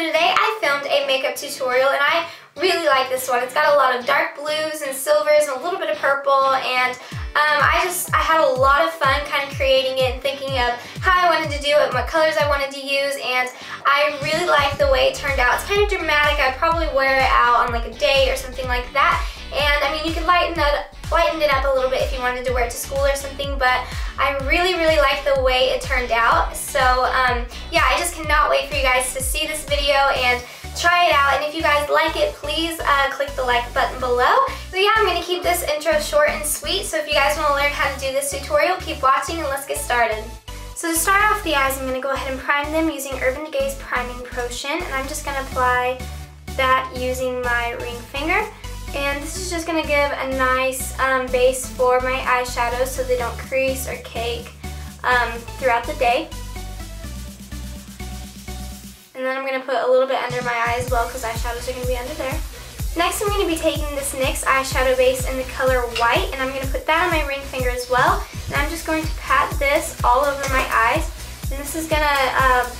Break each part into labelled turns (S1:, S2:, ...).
S1: today I filmed a makeup tutorial and I really like this one. It's got a lot of dark blues and silvers and a little bit of purple, and I had a lot of fun kind of creating it and thinking of how I wanted to do it and what colors I wanted to use, and I really like the way it turned out. It's kind of dramatic. I'd probably wear it out on like a date or something like that, and I mean you could lighten it up a little bit if you wanted to wear it to school or something, but I really like the way it turned out. So yeah, I just cannot wait for you guys to see this video and try it out, and if you guys like it, please click the like button below. So yeah, I'm going to keep this intro short and sweet, so if you guys want to learn how to do this tutorial, keep watching and let's get started. So to start off the eyes, I'm going to go ahead and prime them using Urban Decay's Priming Potion, and I'm just going to apply that using my ring finger. And this is just going to give a nice base for my eyeshadows so they don't crease or cake throughout the day. And then I'm going to put a little bit under my eye as well because eyeshadows are going to be under there. Next I'm going to be taking this NYX eyeshadow base in the color White, and I'm going to put that on my ring finger as well. And I'm just going to pat this all over my eyes. And this is going to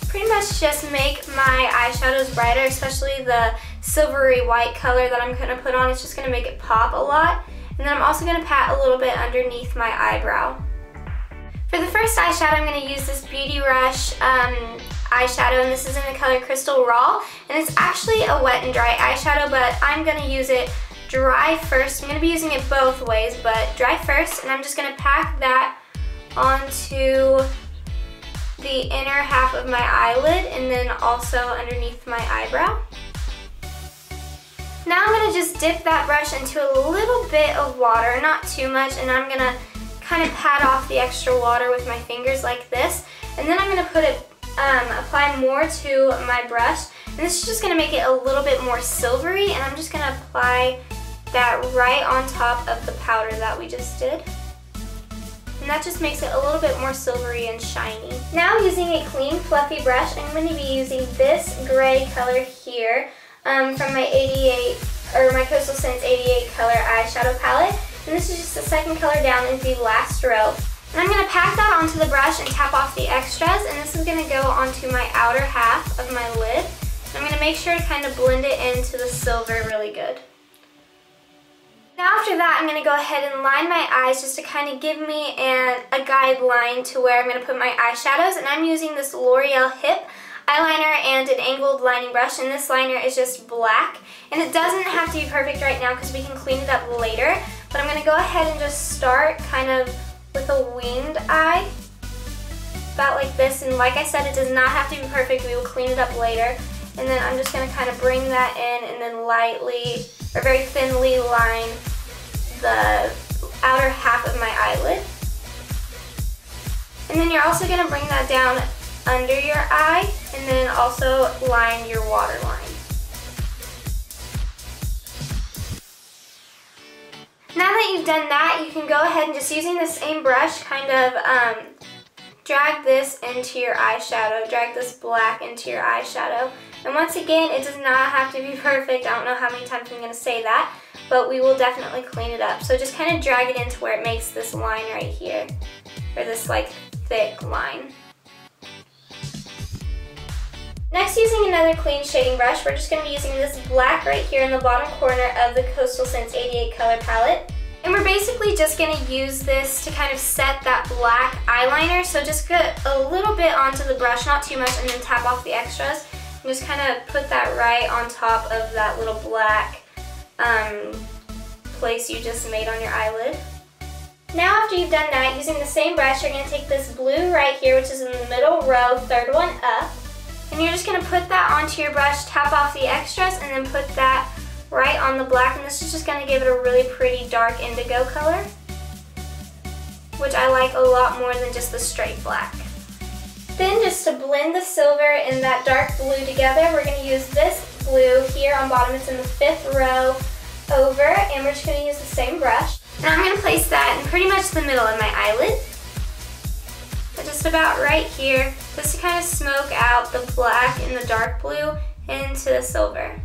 S1: pretty much just make my eyeshadows brighter, especially the silvery white color that I'm going to put on. It's just going to make it pop a lot. And then I'm also going to pat a little bit underneath my eyebrow. For the first eyeshadow, I'm going to use this Beauty Rush eyeshadow, and this is in the color Crystal Raw, and it's actually a wet and dry eyeshadow, but I'm going to use it dry first. I'm going to be using it both ways, but dry first, and I'm just going to pack that onto the inner half of my eyelid and then also underneath my eyebrow. Now I'm going to just dip that brush into a little bit of water, not too much, and I'm going to kind of pat off the extra water with my fingers like this, and then I'm going to put it apply more to my brush, and this is just going to make it a little bit more silvery, and I'm just going to apply that right on top of the powder that we just did, and that just makes it a little bit more silvery and shiny. Now using a clean fluffy brush, I'm going to be using this gray color here from my Coastal Scents 88 color eyeshadow palette, and this is just the second color down in the last row. And I'm going to pack that onto the brush and tap off the extras, and this is going to go onto my outer half of my lid. And I'm going to make sure to kind of blend it into the silver really good. Now after that, I'm going to go ahead and line my eyes just to kind of give me a guideline to where I'm going to put my eyeshadows. And I'm using this L'Oreal Hip eyeliner and an angled lining brush, and this liner is just black. And it doesn't have to be perfect right now because we can clean it up later, but I'm going to go ahead and just start kind of with a winged eye, about like this, and like I said, it does not have to be perfect, we will clean it up later. And then I'm just going to kind of bring that in and then lightly, or very thinly line the outer half of my eyelid. And then you're also going to bring that down under your eye, and then also line your waterline. Now that you've done that, you can go ahead and just using the same brush kind of drag this into your eyeshadow, drag this black into your eyeshadow. And once again, it does not have to be perfect. I don't know how many times I'm going to say that, but we will definitely clean it up. So just kind of drag it into where it makes this line right here, or this like thick line. Next, using another clean shading brush, we're just going to be using this black right here in the bottom corner of the Coastal Scents 88 color palette. And we're basically just going to use this to kind of set that black eyeliner. So just get a little bit onto the brush, not too much, and then tap off the extras. And just kind of put that right on top of that little black place you just made on your eyelid. Now after you've done that, using the same brush, you're going to take this blue right here, which is in the middle row, third one up. And you're just going to put that onto your brush, tap off the extras, and then put that right on the black. And this is just going to give it a really pretty dark indigo color, which I like a lot more than just the straight black. Then just to blend the silver and that dark blue together, we're going to use this blue here on bottom. It's in the fifth row over, and we're just going to use the same brush. And I'm going to place that in pretty much the middle of my eyelid, just about right here, just to kind of smoke out the black and the dark blue into the silver.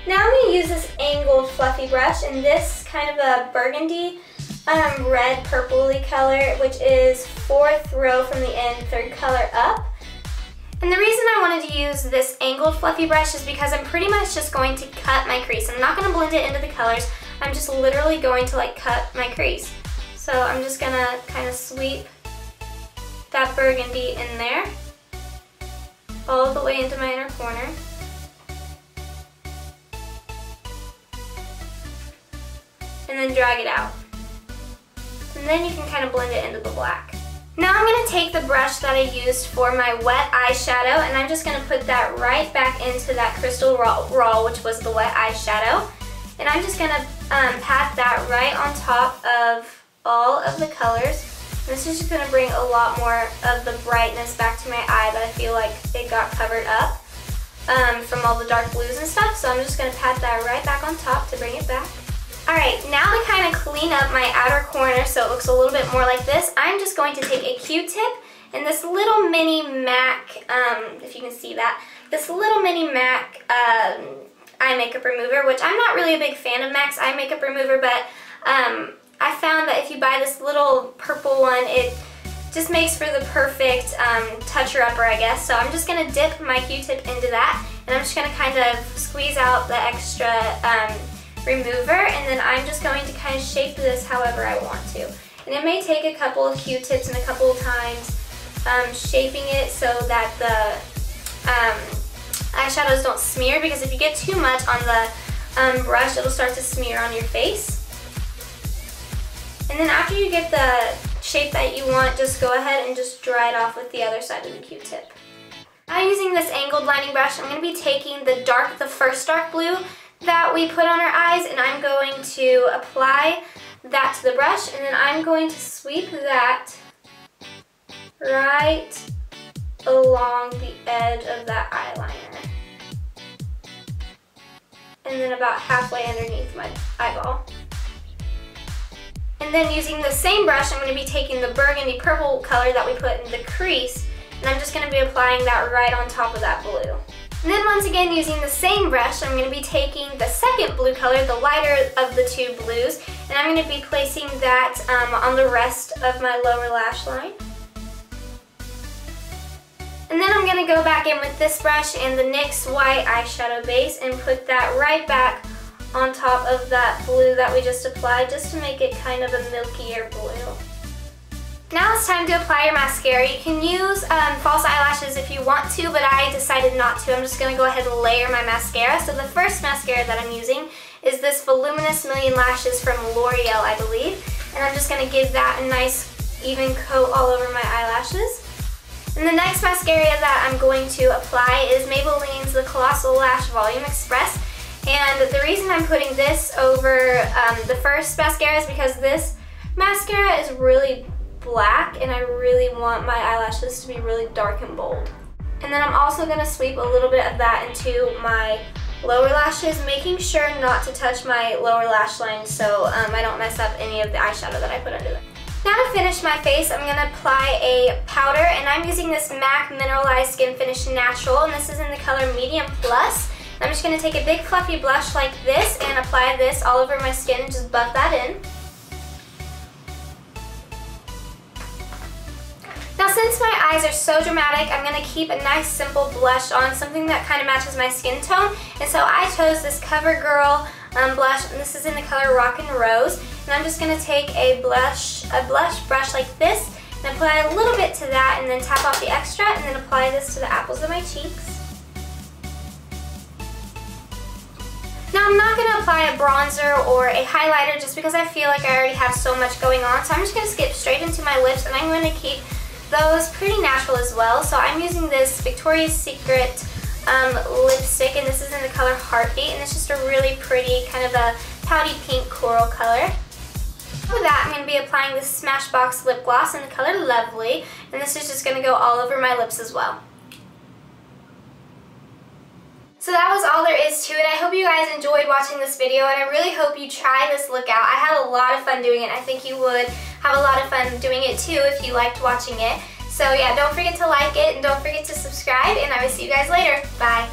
S1: Now I'm going to use this angled fluffy brush, and this kind of a burgundy red purpley color, which is 4th row from the end, 3rd color up. And the reason I wanted to use this angled fluffy brush is because I'm pretty much just going to cut my crease. I'm not going to blend it into the colors. I'm just literally going to like cut my crease. So I'm just going to kind of sweep that burgundy in there, all the way into my inner corner. And then drag it out. And then you can kind of blend it into the black. Now I'm going to take the brush that I used for my wet eyeshadow, and I'm just going to put that right back into that Crystal Raw, which was the wet eyeshadow. And I'm just going to pat that right on top of all of the colors. This is just going to bring a lot more of the brightness back to my eye that I feel like it got covered up from all the dark blues and stuff. So I'm just going to pat that right back on top to bring it back. Alright, now to kind of clean up my outer corner so it looks a little bit more like this, I'm just going to take a Q-tip and this little mini MAC, if you can see that, this little mini MAC eye makeup remover, which I'm not really a big fan of MAC's eye makeup remover, but I found that if you buy this little purple one, it just makes for the perfect toucher-upper, I guess. So I'm just going to dip my Q-tip into that, and I'm just going to kind of squeeze out the extra remover, and then I'm just going to kind of shape this however I want to. And it may take a couple of Q-tips and a couple of times shaping it so that the eyeshadows don't smear, because if you get too much on the brush, it'll start to smear on your face. And then after you get the shape that you want, just go ahead and just dry it off with the other side of the Q-tip. Now using this angled lining brush, I'm going to be taking the first dark blue that we put on our eyes, and I'm going to apply that to the brush, and then I'm going to sweep that right along the edge of that eyeliner, and then about halfway underneath my eyeball. And then using the same brush, I'm going to be taking the burgundy purple color that we put in the crease, and I'm just going to be applying that right on top of that blue. And then once again, using the same brush, I'm going to be taking the second blue color, the lighter of the two blues, and I'm going to be placing that on the rest of my lower lash line. And then I'm going to go back in with this brush and the NYX white eyeshadow base and put that right back on top of that blue that we just applied, just to make it kind of a milkier blue. Now it's time to apply your mascara. You can use false eyelashes if you want to, but I decided not to. I'm just going to go ahead and layer my mascara. So the first mascara that I'm using is this Voluminous Million Lashes from L'Oreal, I believe. And I'm just going to give that a nice even coat all over my eyelashes. And the next mascara that I'm going to apply is Maybelline's The Colossal Lash Volume Express. And the reason I'm putting this over the first mascara is because this mascara is really black, and I really want my eyelashes to be really dark and bold. And then I'm also going to sweep a little bit of that into my lower lashes, making sure not to touch my lower lash line so I don't mess up any of the eyeshadow that I put under there. Now to finish my face, I'm going to apply a powder, and I'm using this MAC Mineralized Skin Finish Natural, and this is in the color Medium Plus. I'm just going to take a big fluffy blush like this and apply this all over my skin and just buff that in. Now since my eyes are so dramatic, I'm going to keep a nice simple blush on, something that kind of matches my skin tone. And so I chose this CoverGirl blush, and this is in the color Rockin' Rose. And I'm just going to take a blush brush like this and apply a little bit to that, and then tap off the extra, and then apply this to the apples of my cheeks. Now I'm not going to apply a bronzer or a highlighter just because I feel like I already have so much going on. So I'm just going to skip straight into my lips, and I'm going to keep those pretty natural as well. So I'm using this Victoria's Secret lipstick, and this is in the color Heartbeat, and it's just a really pretty kind of a pouty pink coral color. With that, I'm going to be applying this Smashbox lip gloss in the color Lovely, and this is just going to go all over my lips as well. So that was all there is to it. I hope you guys enjoyed watching this video, and I really hope you try this look out. I had a lot of fun doing it. I think you would have a lot of fun doing it too if you liked watching it. So yeah, don't forget to like it, and don't forget to subscribe, and I will see you guys later. Bye.